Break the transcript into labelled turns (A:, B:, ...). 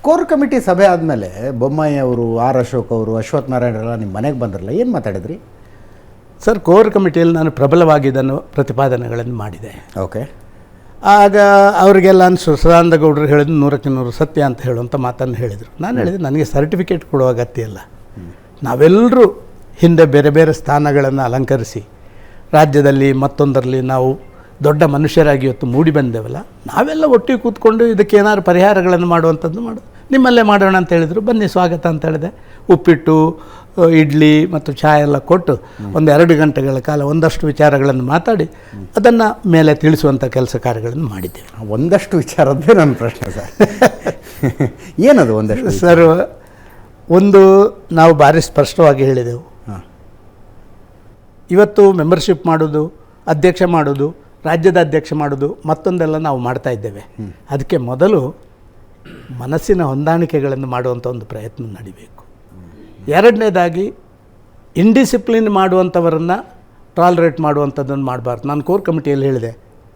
A: Core committee ಸಭೆ ಆದಮೇಲೆ ಬೊಮ್ಮಾಯಿ ಅವರು, ಆರ್ ಅಶೋಕ್ ಅವರು, ಅಶ್ವಥ್ ನಾರಾಯಣರೆಲ್ಲ ನಿಮ್ಮ ಮನೆಗೆ ಬಂದ್ರಲ್ಲ, ಏನು ಮಾತಾಡಿದ್ರಿ
B: ಸರ್? ಕೋರ್ ಕಮಿಟಿಯಲ್ಲಿ ನಾನು ಪ್ರಬಲವಾಗಿ ಇದನ್ನು ಪ್ರತಿಪಾದನೆಗಳನ್ನು ಮಾಡಿದೆ.
A: ಓಕೆ.
B: ಆಗ ಅವರಿಗೆಲ್ಲ ಅನಿಸು ಸದಾನಂದ ಗೌಡರು ಹೇಳಿದ್ರು 100ಕ್ಕೆ 100 ಸತ್ಯ ಅಂತ ಹೇಳುವಂಥ ಮಾತನ್ನು ಹೇಳಿದರು. ನಾನು ಹೇಳಿದೆ ನನಗೆ ಸರ್ಟಿಫಿಕೇಟ್ ಕೊಡುವ ಅಗತ್ಯ ಇಲ್ಲ. ನಾವೆಲ್ಲರೂ ಹಿಂದೆ ಬೇರೆ ಬೇರೆ ಸ್ಥಾನಗಳನ್ನು ಅಲಂಕರಿಸಿ ರಾಜ್ಯದಲ್ಲಿ ಮತ್ತೊಂದರಲ್ಲಿ ನಾವು ದೊಡ್ಡ ಮನುಷ್ಯರಾಗಿ ಇವತ್ತು ಮೂಡಿ ಬಂದೇವಲ್ಲ, ನಾವೆಲ್ಲ ಒಟ್ಟಿಗೆ ಕೂತ್ಕೊಂಡು ಇದಕ್ಕೆ ಏನಾದ್ರು ಪರಿಹಾರಗಳನ್ನು ಮಾಡುವಂಥದ್ದು ನಿಮ್ಮಲ್ಲೇ ಮಾಡೋಣ ಅಂತ ಹೇಳಿದರು. ಬನ್ನಿ ಸ್ವಾಗತ ಅಂತ ಹೇಳಿದೆ. ಉಪ್ಪಿಟ್ಟು, ಇಡ್ಲಿ ಮತ್ತು ಚಹಾ ಎಲ್ಲ ಕೊಟ್ಟು 1-2 ಗಂಟೆಗಳ ಕಾಲ ಒಂದಷ್ಟು ವಿಚಾರಗಳನ್ನು ಮಾತಾಡಿ ಅದನ್ನು ಮೇಲೆ ತಿಳಿಸುವಂಥ ಕೆಲಸ ಕಾರ್ಯಗಳನ್ನು ಮಾಡಿದ್ದೇವೆ.
A: ಒಂದಷ್ಟು ವಿಚಾರದ್ದೇ ನನ್ನ ಪ್ರಶ್ನೆ ಸರ್. ಏನದು ಒಂದಷ್ಟು
B: ಸರ್? ಒಂದು, ನಾವು ಭಾರಿ ಸ್ಪಷ್ಟವಾಗಿ ಹೇಳಿದೆವು, ಇವತ್ತು ಮೆಂಬರ್ಶಿಪ್ ಮಾಡೋದು, ಅಧ್ಯಕ್ಷ ಮಾಡೋದು, ರಾಜ್ಯದ ಅಧ್ಯಕ್ಷ ಮಾಡೋದು, ಮತ್ತೊಂದೆಲ್ಲ ನಾವು ಮಾಡ್ತಾ ಇದ್ದೇವೆ. ಅದಕ್ಕೆ ಮೊದಲು ಮನಸ್ಸಿನ ಹೊಂದಾಣಿಕೆಗಳನ್ನು ಮಾಡುವಂಥ ಒಂದು ಪ್ರಯತ್ನ ನಡಿಬೇಕು. ಎರಡನೇದಾಗಿ ಇಂಡಿಸಿಪ್ಲಿನ್ ಮಾಡುವಂಥವರನ್ನು ಟಾಲರೇಟ್ ಮಾಡುವಂಥದ್ದನ್ನು ಮಾಡಬಾರ್ದು. ನಾನು ಕೋರ್ ಕಮಿಟಿಯಲ್ಲಿ ಹೇಳಿದೆ,